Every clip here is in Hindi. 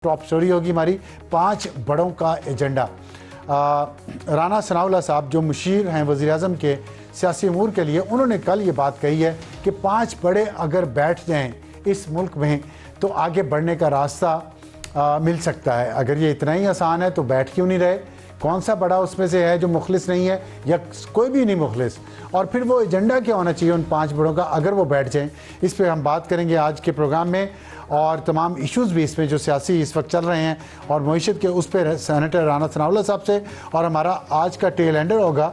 टॉप स्टोरी होगी हमारी 5 बड़ों का एजेंडा। राना सनाउल्लाह साहब जो मुशीर हैं वज़ीर-ए-आज़म के सियासी अमूर के लिए, उन्होंने कल ये बात कही है कि 5 बड़े अगर बैठ जाएं इस मुल्क में तो आगे बढ़ने का रास्ता मिल सकता है। अगर ये इतना ही आसान है तो बैठ क्यों नहीं रहे? कौन सा बड़ा उसमें से है जो मुखलिस नहीं है या कोई भी नहीं मुखलिस? और फिर वो एजेंडा क्या होना चाहिए उन 5 बड़ों का अगर वो बैठ जाएं? इस पर हम बात करेंगे आज के प्रोग्राम में, और तमाम इश्यूज़ भी इसमें जो सियासी इस वक्त चल रहे हैं और मईशत के उस पर सेनेटर राना सनाउल्लाह साहब से। और हमारा आज का टेल एंडर होगा,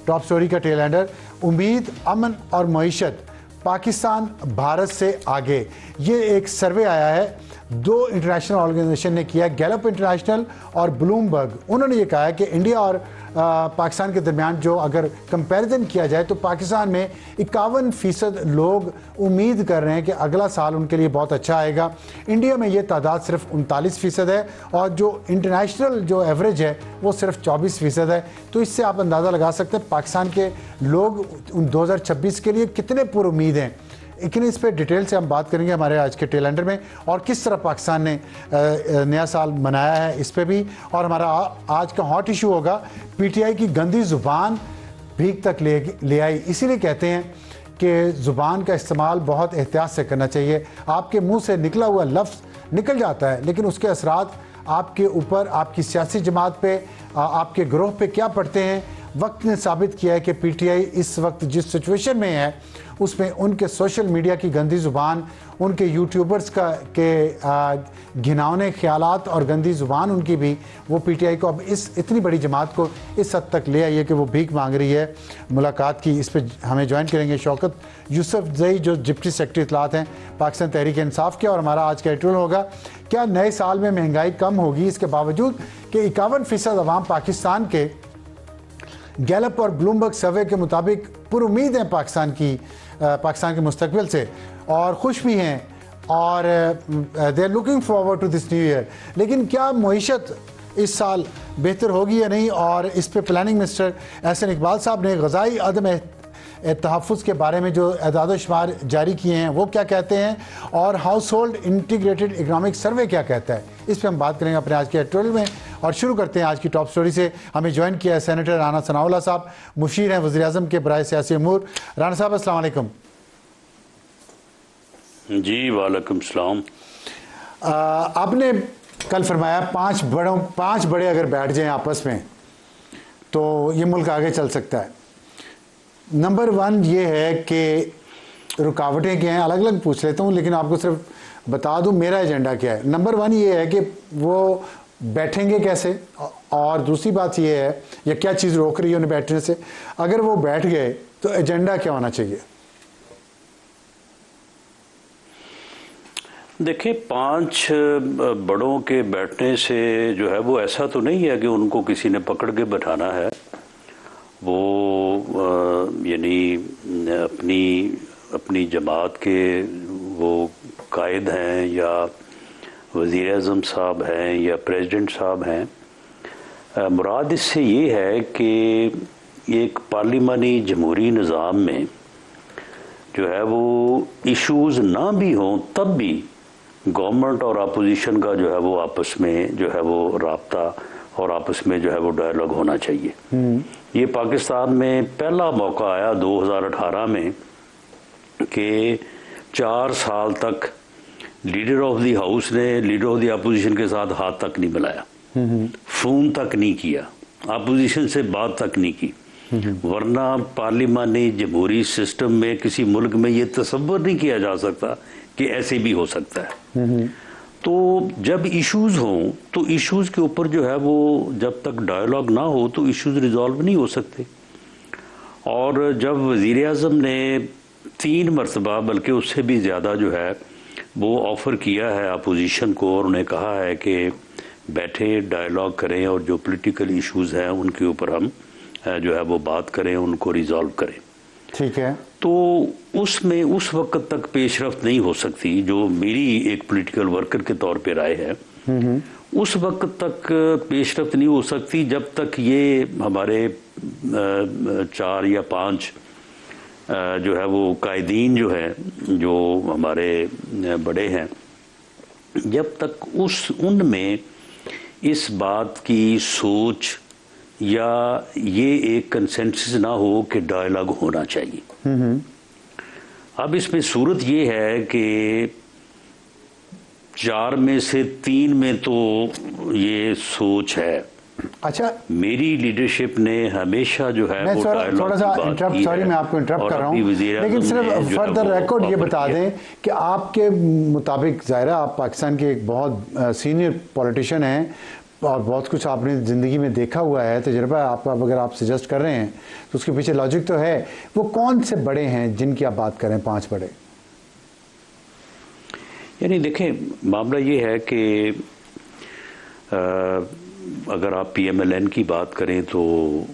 टॉप स्टोरी का टेल एंडर, उम्मीद, अमन और मईशत, पाकिस्तान भारत से आगे। ये एक सर्वे आया है, 2 इंटरनेशनल ऑर्गेनाइजेशन ने किया, गैलप इंटरनेशनल और ब्लूमबर्ग। उन्होंने ये कहा है कि इंडिया और पाकिस्तान के दरमियान जो अगर कंपैरिजन किया जाए तो पाकिस्तान में 51% लोग उम्मीद कर रहे हैं कि अगला साल उनके लिए बहुत अच्छा आएगा। इंडिया में ये तादाद सिर्फ 39% है और जो इंटरनेशनल जो एवरेज है वो सिर्फ 24% है। तो इससे आप अंदाज़ा लगा सकते हैं पाकिस्तान के लोग 2026 के लिए कितने पुरुम्मीद हैं। लेकिन इस पर डिटेल से हम बात करेंगे हमारे आज के टेल एंडर में, और किस तरह पाकिस्तान ने नया साल मनाया है इस पे भी। और हमारा आज का हॉट इशू होगा, पीटीआई की गंदी ज़ुबान भीख तक ले आई। इसीलिए कहते हैं कि ज़ुबान का इस्तेमाल बहुत एहतियात से करना चाहिए। आपके मुंह से निकला हुआ लफ्ज़ निकल जाता है, लेकिन उसके असरात आपके ऊपर, आपकी सियासी जमात पे, आपके ग्रोह पे क्या पड़ते हैं। वक्त ने साबित किया है कि पीटीआई इस वक्त जिस सिचुएशन में है उसमें उनके सोशल मीडिया की गंदी ज़ुबान, उनके यूट्यूबर्स के घिनौने ख्यालात और गंदी ज़ुबान उनकी भी, वो पीटीआई को अब इस इतनी बड़ी जमात को इस हद तक ले आई है कि वो भीख मांग रही है मुलाकात की। इस पर हमें ज्वाइन करेंगे शौकत यूसुफजई जो डिप्टी सेक्रेटरी इत्तलात हैं पाकिस्तान तहरीक इंसाफ के। और हमारा आज का एडिटोरियल होगा, क्या नए साल में महंगाई कम होगी इसके बावजूद कि 51% अवाम पाकिस्तान के गैलप और ब्लूमबर्ग सर्वे के मुताबिक पुरुम्मीद हैं पाकिस्तान के मुस्तकबिल से और खुश भी हैं, और they are looking forward to this new year. लेकिन क्या मईशत इस साल बेहतर होगी या नहीं? और इस पे प्लानिंग मिनिस्टर एहसन इकबाल साहब ने ग़ज़ाई अदम तहफ़्फ़ुज़ के बारे में जो एदाद शुमार जारी किए हैं वो क्या कहते हैं, और हाउस होल्ड इंटीग्रेटेड इकनॉमिक सर्वे क्या कहता है, इस पर हम बात करेंगे अपने आज के एडिटोरियल में। और शुरू करते हैं आज की टॉप स्टोरी से। हमें ज्वाइन किया है सेनेटर राना सनाउल्लाह साहब, मुशीर हैं वज़ीर-ए-आज़म के बराए सियासी अमूर। राना साहब अस्सलाम वालेकुम। जी वालेकुम सलाम। आपने कल फरमाया 5 बड़े अगर बैठ जाएं आपस में तो ये मुल्क आगे चल सकता है। नंबर 1 ये है कि रुकावटें क्या हैं, अलग अलग पूछ लेता हूँ लेकिन आपको सिर्फ बता दूँ मेरा एजेंडा क्या है। नंबर 1 ये है कि वो बैठेंगे कैसे, और दूसरी बात ये है या क्या चीज़ रोक रही है उन्हें बैठने से। अगर वो बैठ गए तो एजेंडा क्या होना चाहिए? देखिए, 5 बड़ों के बैठने से जो है वो ऐसा तो नहीं है कि उनको किसी ने पकड़ के बैठाना है। वो यानी अपनी जमात के वो कायद हैं या वज़ीर-ए-आज़म साहब हैं या प्रेसिडेंट साहब हैं। मुराद इससे ये है कि एक पार्लिमानी जमहूरी निज़ाम में जो है वो इश्यूज़ ना भी हों तब भी गवर्नमेंट और अपोजिशन का जो है वो आपस में जो है वो राब्ता और आपस में जो है वो डायलॉग होना चाहिए। ये पाकिस्तान में पहला मौका आया 2018 में कि 4 साल तक लीडर ऑफ द हाउस ने लीडर ऑफ द अपोजिशन के साथ हाथ तक नहीं मिलाया, फ़ोन तक नहीं किया, अपोजिशन से बात तक नहीं की। वरना पार्लिमानी जमहूरी सिस्टम में किसी मुल्क में ये तसव्वुर नहीं किया जा सकता कि ऐसे भी हो सकता है। तो जब इश्यूज़ हों तो इश्यूज़ के ऊपर जो है वो जब तक डायलॉग ना हो तो इश्यूज़ रिजॉल्व नहीं हो सकते। और जब वज़ीर-ए-आज़म ने 3 मरतबा बल्कि उससे भी ज़्यादा जो है वो ऑफ़र किया है अपोजिशन को और उन्हें कहा है कि बैठे डायलॉग करें और जो पॉलिटिकल इश्यूज़ हैं उनके ऊपर हम जो है वो बात करें, उनको रिजॉल्व करें, ठीक है, तो उसमें उस वक्त तक पेशरफ्त नहीं हो सकती, जो मेरी एक पॉलिटिकल वर्कर के तौर पे राय है। उस वक्त तक पेशरफ्त नहीं हो सकती जब तक ये हमारे 4 या 5 जो है वो कायदीन जो है, जो हमारे बड़े हैं, जब तक उनमें इस बात की सोच या ये एक कंसेंसस ना हो कि डायलॉग होना चाहिए। अब इसमें सूरत ये है कि 4 में से 3 में तो ये सोच है। अच्छा, मेरी लीडरशिप ने हमेशा जो है मैं वो थोड़ा सा इंटरप्ट, सॉरी मैं आपको इंटरप्ट कर रहा हूँ, लेकिन सिर्फ फॉर द रिकॉर्ड ये बता दें कि आपके मुताबिक ज़ाहिरा आप पाकिस्तान के एक बहुत सीनियर पॉलिटिशियन हैं और बहुत कुछ आपने ज़िंदगी में देखा हुआ है, तजुर्बा आपका, अगर आप सजेस्ट कर रहे हैं तो उसके पीछे लॉजिक तो है। वो कौन से बड़े हैं जिनकी आप बात करें, 5 बड़े? यानी देखें, मामला ये है कि अगर आप PMLN की बात करें तो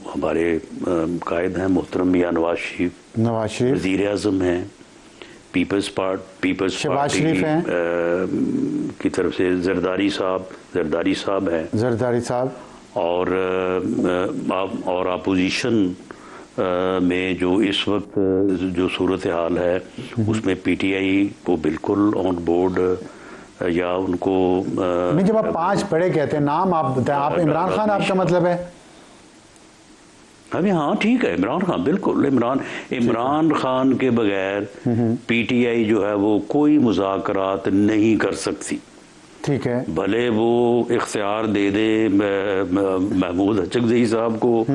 हमारे कायद हैं मोहतरम मियां नवाज शरीफ, वज़ीर आज़म हैं, पीपल्स पार्टी की तरफ से जरदारी साहब हैं, और अपोजिशन में जो इस वक्त जो सूरत हाल है उसमें PTI को बिल्कुल ऑन बोर्ड या उनको नहीं, जब आप 5 बड़े कहते हैं नाम आप बताएं, आप इमरान खान आपका मतलब है? अभी हाँ ठीक है, इमरान खान, बिल्कुल इमरान खान के बगैर PTI जो है वो कोई मुज़ाकरात नहीं कर सकती। ठीक है, भले वो इख्तियार दे दे महमूद हचकज़ई साहब को,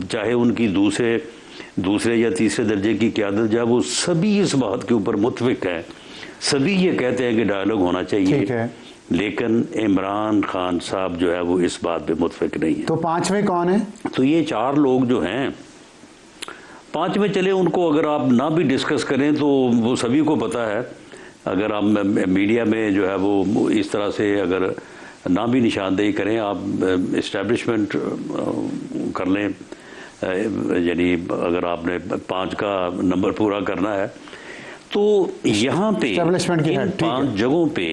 चाहे उनकी दूसरे या तीसरे दर्जे की क़यादत जाए, वो सभी इस बात के ऊपर मुत्फिक हैं, सभी ये कहते हैं कि डायलॉग होना चाहिए, लेकिन इमरान खान साहब जो है वो इस बात पे मुत्फिक नहीं है। तो 5वें कौन है? तो ये 4 लोग जो हैं, 5वें चले, उनको अगर आप ना भी डिस्कस करें तो वो सभी को पता है। अगर आप मीडिया में जो है वो इस तरह से अगर ना भी निशानदेही करें, आप इस्टेब्लिशमेंट कर लें, यानी अगर आपने 5 का नंबर पूरा करना है तो यहाँ पे इन 5 जगहों पे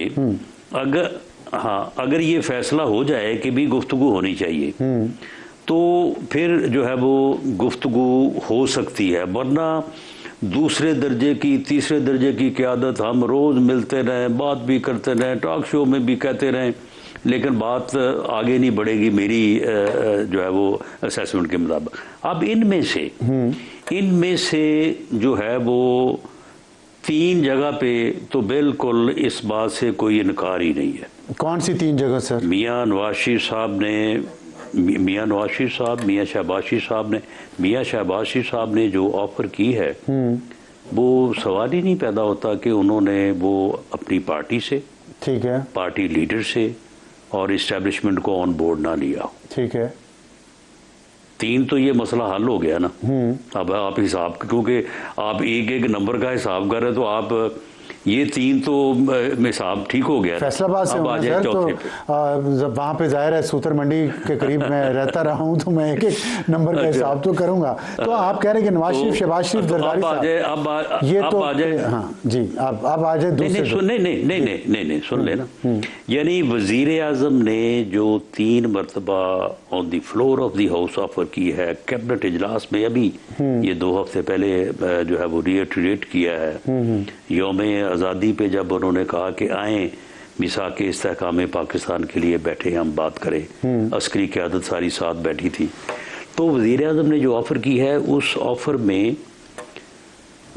अगर ये फैसला हो जाए कि भी गुफ्तगू होनी चाहिए तो फिर जो है वो गुफ्तगू हो सकती है, वरना दूसरे दर्जे की तीसरे दर्जे की क़यादत हम रोज़ मिलते रहें, बात भी करते रहें, टॉक शो में भी कहते रहें, लेकिन बात आगे नहीं बढ़ेगी मेरी जो है वो असेसमेंट के मुताबिक। अब इनमें से जो है वो 3 जगह पे तो बिल्कुल इस बात से कोई इनकार ही नहीं है। कौन सी 3 जगह सर? मियां नवाज शरीफ साहब, मियां शहबाज शरीफ साहब ने जो ऑफर की है वो सवाल ही नहीं पैदा होता कि उन्होंने वो अपनी पार्टी से, ठीक है, पार्टी लीडर से और इस्टेब्लिशमेंट को ऑन बोर्ड ना लिया। ठीक है, 3 तो ये मसला हल हो गया ना। अब आप हिसाब, क्योंकि आप एक नंबर का हिसाब कर रहे हैं तो आप ये 3 तो हिसाब ठीक हो गया। फैसलाबाद से हूँ सर, तो वहाँ पे जाहिर है सूतर मंडी के करीब मैं रहता रहा हूँ, तो मैं एक नंबर का हिसाब तो करूँगा। तो आप कह रहे हैं कि नवाज शरीफ, शहबाज शरीफ, जरदारी साहब, ये तो हाँ जी, आप आ जाए दूसरे। नहीं, सुन लेना। यानी वज़ीर आज़म ने जो 3 मरतबा on the floor of the house offer की है, कैबिनेट इजलास में अभी ये 2 हफ्ते पहले जो है वो रिएटरेट किया है, यौम आज़ादी पे जब उन्होंने कहा कि आएँ मिसाक इस्तेहकाम पाकिस्तान के लिए बैठे, हम बात करें, अस्करी क़यादत सारी साथ बैठी थी, तो वज़ीर आज़म ने जो ऑफ़र की है उस ऑफ़र में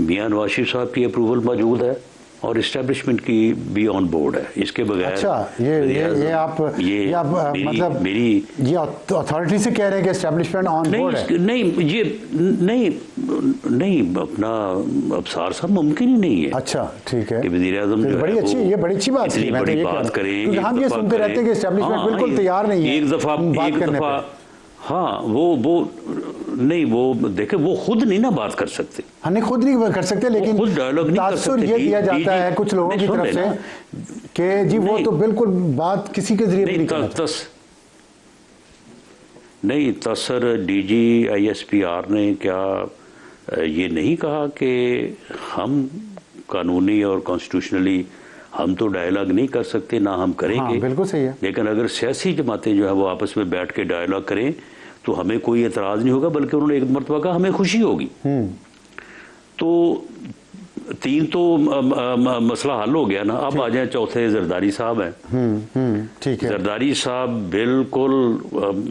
मियां नवाज शरीफ साहब की अप्रूवल मौजूद है और इस्टेब्लिशमेंट की भी ऑन बोर्ड है। इसके बगैर अच्छा, ये आप मतलब मेरी ये अथॉरिटी से कह रहे हैं कि इस्टेब्लिशमेंट ऑन बोर्ड है? नहीं, अपना अफसार साहब मुमकिन ही नहीं है। अच्छा, ठीक है, वज़ीर आज़म ये बड़ी अच्छी बात है, बड़ी बात करें, हम ये सुनते रहते हैं कि इस्टेब्लिशमेंट बिल्कुल तैयार नहीं है एक दफा हाँ, वो नहीं, वो देखे, वो खुद नहीं ना बात कर सकते, नहीं खुद नहीं कर सकते, लेकिन खुद डायलॉग नहीं कर सकते। ये दिया जाता है कुछ लोगों की तरफ से कि जी वो तो बिल्कुल बात किसी के जरिए नहीं करता। नहीं, तसर DG ISPR ने क्या ये नहीं कहा कि हम कानूनी और कॉन्स्टिट्यूशनली हम तो डायलॉग नहीं कर सकते, ना हम करेंगे? हाँ, बिल्कुल सही है, लेकिन अगर सियासी जमातें जो है वो आपस में बैठ के डायलॉग करें तो हमें कोई एतराज़ नहीं होगा, बल्कि उन्होंने एक मरतबा कहा हमें खुशी होगी। तो तीन तो मसला हल हो गया ना। अब आ जाए चौथे, जरदारी साहब हैं। ठीक है। जरदारी साहब बिल्कुल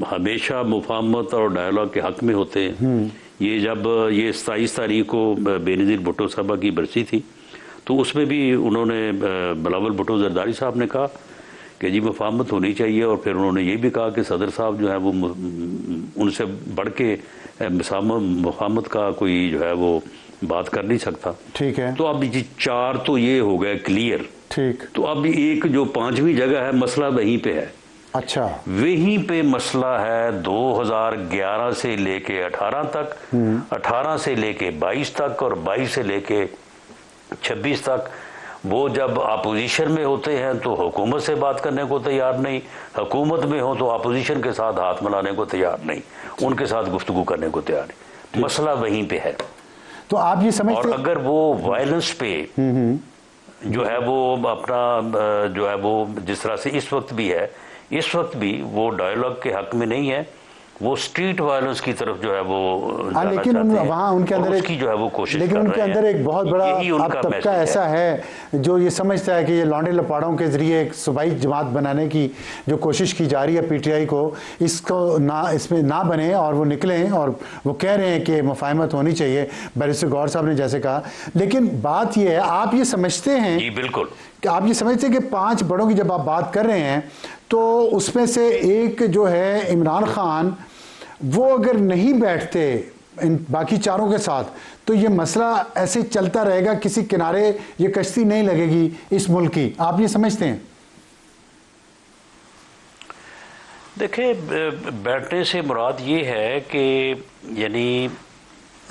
हमेशा मुफाहमत और डायलॉग के हक में होते हैं। ये जब ये 27 तारीख को बेनज़ीर भुट्टो साहबा की बरसी थी, तो उसमें भी उन्होंने, बिलावल भुट्टो जरदारी साहब ने कहा कि जी मुफाहमत होनी चाहिए। और फिर उन्होंने ये भी कहा कि सदर साहब जो है वो उनसे बढ़ के मुफाहमत का कोई जो है वो बात कर नहीं सकता। ठीक है। तो अब जी 4 तो ये हो गए क्लियर। ठीक। तो अब एक जो 5वीं जगह है, मसला वहीं पे है। अच्छा। वहीं पे मसला है 2011 से लेके 18 तक, 18 से लेके 22 तक और 22 से लेके 26 तक। वो जब अपोजिशन में होते हैं तो हुकूमत से बात करने को तैयार नहीं, हुकूमत में हो तो अपोजिशन के साथ हाथ मिलाने को तैयार नहीं, उनके साथ गुफ्तगू करने को तैयार नहीं। मसला वहीं पे है। तो आप ये समझते, और अगर वो वायलेंस पे जो है वो अपना जो है वो जिस तरह से इस वक्त भी है, इस वक्त भी वो डायलॉग के हक में नहीं है, वो स्ट्रीट वायलेंस की तरफ जो है वो जाना लेकिन चाहते हैं। वहाँ उनके अंदर उसकी जो है वो कोशिश लेकिन कर उनके रहे हैं। अंदर एक बहुत बड़ा यही उनका अब तबका मैसेज ऐसा है जो ये समझता है कि ये लौंडे लपाड़ों के जरिए एक सूबाई जमात बनाने की जो कोशिश की जा रही है पीटीआई को, इसको ना, इसमें ना बने और वो निकलें। और वो कह रहे हैं कि मुफाहमत होनी चाहिए, बैरिस्टर गौहर साहब ने जैसे कहा। लेकिन बात ये है, आप ये समझते हैं, जी बिल्कुल, कि आप ये समझते हैं कि 5 बड़ों की जब आप बात कर रहे हैं तो उसमें से एक जो है इमरान खान, वो अगर नहीं बैठते इन बाकी 4 के साथ तो ये मसला ऐसे चलता रहेगा, किसी किनारे ये कश्ती नहीं लगेगी इस मुल्क की। आप ये समझते हैं? देखिए, बैठने से मुराद ये है कि यानी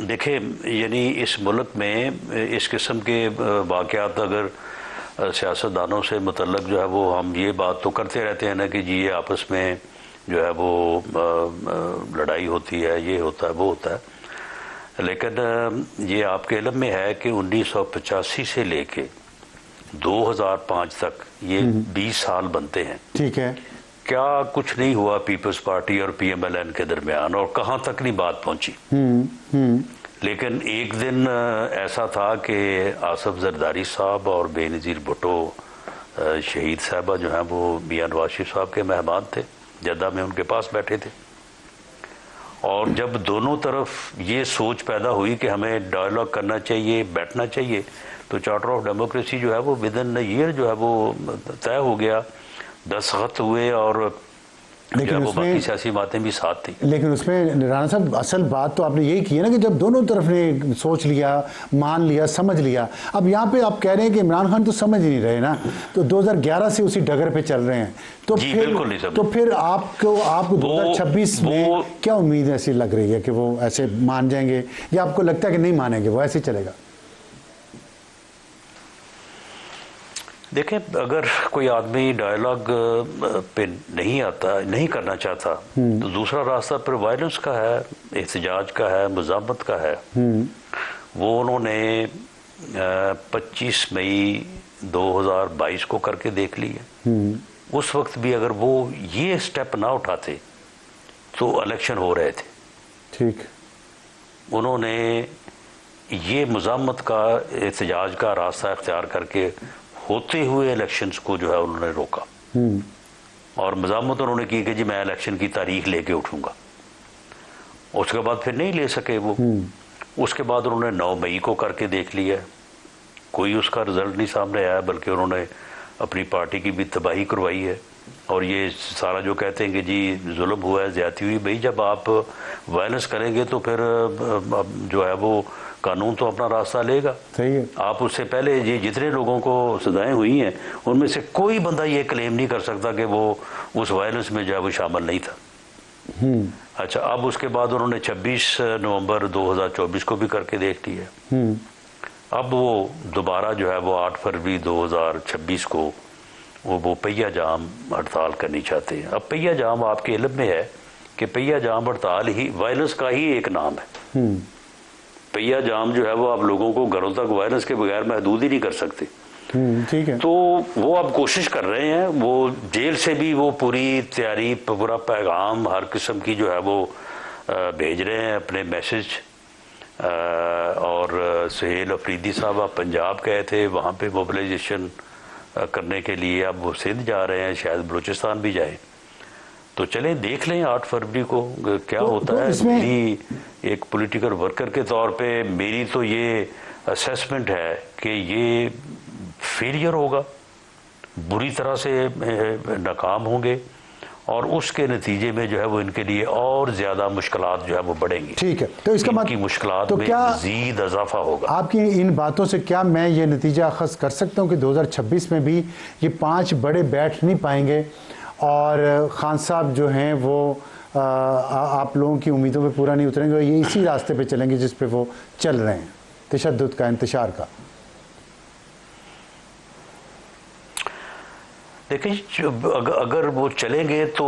देखें, यानी इस मुल्क में इस किस्म के वाक़यात अगर सियासतदानों से मुतल्लक जो है वो हम ये बात तो करते रहते हैं ना कि जी ये आपस में जो है वो लड़ाई होती है, ये होता है, वो होता है। लेकिन ये आपके इल्म में है कि 1985 से लेके 2005 तक ये 20 साल बनते हैं। ठीक है। क्या कुछ नहीं हुआ पीपल्स पार्टी और पीएमएलएन के दरमियान, और कहाँ तक नहीं बात पहुंची। लेकिन एक दिन ऐसा था कि आसफ जरदारी साहब और बेनज़ीर भुट्टो शहीद साहबा जो हैं वो मियां नवाज शरीफ साहब के मेहमान थे, जद्दा में उनके पास बैठे थे। और जब दोनों तरफ ये सोच पैदा हुई कि हमें डायलॉग करना चाहिए, बैठना चाहिए, तो चार्टर ऑफ डेमोक्रेसी जो है वो विद इन ईयर जो है वो तय हो गया, दस्तखत हुए, और लेकिन वो बाकी सियासी बातें भी साथ थी। लेकिन उसमें राणा साहब असल बात तो आपने यही की है ना कि जब दोनों तरफ ने सोच लिया, मान लिया, समझ लिया। अब यहाँ पे आप कह रहे हैं कि इमरान खान तो समझ ही नहीं रहे ना, तो 2011 से उसी डगर पे चल रहे हैं। तो फिर आपको 2026 में क्या उम्मीद ऐसी लग रही है कि वो ऐसे मान जाएंगे, या आपको लगता है कि नहीं मानेंगे, वो ऐसे चलेगा? देखें, अगर कोई आदमी डायलॉग पे नहीं आता, नहीं करना चाहता, तो दूसरा रास्ता फिर वायलेंस का है, एहतजाज का है, मज़ामत का है। वो उन्होंने 25 मई 2022 को करके देख लिया। उस वक्त भी अगर वो ये स्टेप ना उठाते तो इलेक्शन हो रहे थे। ठीक। उन्होंने ये मज़ामत का, एहतजाज का रास्ता इख्तियार करके होते हुए इलेक्शंस को जो है उन्होंने रोका, और मज़ामत उन्होंने की कि जी मैं इलेक्शन की तारीख लेके उठूंगा। उसके बाद फिर नहीं ले सके वो। उसके बाद उन्होंने 9 मई को करके देख लिया, कोई उसका रिजल्ट नहीं सामने आया, बल्कि उन्होंने अपनी पार्टी की भी तबाही करवाई है। और ये सारा जो कहते हैं कि जी जुल्म हुआ है, ज़्यादती हुई, भाई जब आप वायलेंस करेंगे तो फिर जो है वो कानून तो अपना रास्ता लेगा। सही है। आप उससे पहले जी जितने लोगों को सजाएं हुई हैं उनमें से कोई बंदा ये क्लेम नहीं कर सकता कि वो उस वायलेंस में जो है वो शामिल नहीं था। अच्छा, अब उसके बाद उन्होंने 26 नवंबर 2024 को भी करके देख लिया। अब वो दोबारा जो है वो 8 फरवरी 2026 को वो पहिया जाम हड़ताल करनी चाहते हैं। अब पहिया जाम आपके इल्म में है कि पहिया जाम हड़ताल ही वायलेंस का ही एक नाम है। पहिया जाम जो है वो आप लोगों को घरों तक वायलेंस के बगैर महदूद ही नहीं कर सकते। ठीक है। तो वो अब कोशिश कर रहे हैं, वो जेल से भी वो पूरी तैयारी, पूरा पैगाम हर किस्म की जो है वो भेज रहे हैं, अपने मैसेज और सुहेल अफरीदी साहब आप पंजाब गए थे, वहाँ पे मोबिलाइजेशन करने के लिए, अब वो सिंध जा रहे हैं, शायद बलूचिस्तान भी जाए। तो चलें देख लें 8 फरवरी को क्या होता है। मेरी एक पॉलिटिकल वर्कर के तौर पे मेरी तो ये असेसमेंट है कि ये फेलियर होगा, बुरी तरह से नाकाम होंगे और उसके नतीजे में जो है वो इनके लिए और ज़्यादा मुश्किलात जो है वो बढ़ेंगी। ठीक है, तो इसका मतलब मुश्किलात तो में क्या मज़ीद इजाफा होगा। आपकी इन बातों से क्या मैं ये नतीजा अखज़ कर सकता हूँ कि 2026 में भी ये 5 बड़े बैठ नहीं पाएंगे और खान साहब जो हैं वो आप लोगों की उम्मीदों पे पूरा नहीं उतरेंगे और ये इसी रास्ते पे चलेंगे जिस पे वो चल रहे हैं, तशद्दुद का, इंतशार का? देखिए अगर वो चलेंगे तो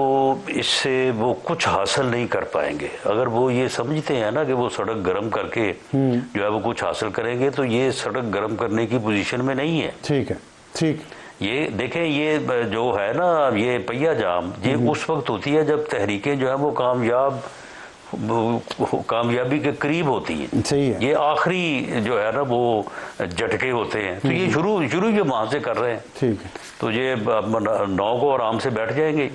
इससे वो कुछ हासिल नहीं कर पाएंगे। अगर वो ये समझते हैं ना कि वो सड़क गर्म करके जो है वो कुछ हासिल करेंगे, तो ये सड़क गर्म करने की पोजीशन में नहीं है। ठीक है, ठीक। ये देखें, ये जो है ना ये पहिया जाम, ये उस वक्त होती है जब तहरीकें जो है वो कामयाबी के करीब होती हैं। सही है। ये आखिरी जो है ना वो झटके होते हैं, तो ये शुरू ये वहाँ से कर रहे हैं। ठीक है, तो ये 9 को आराम से बैठ जाएंगे।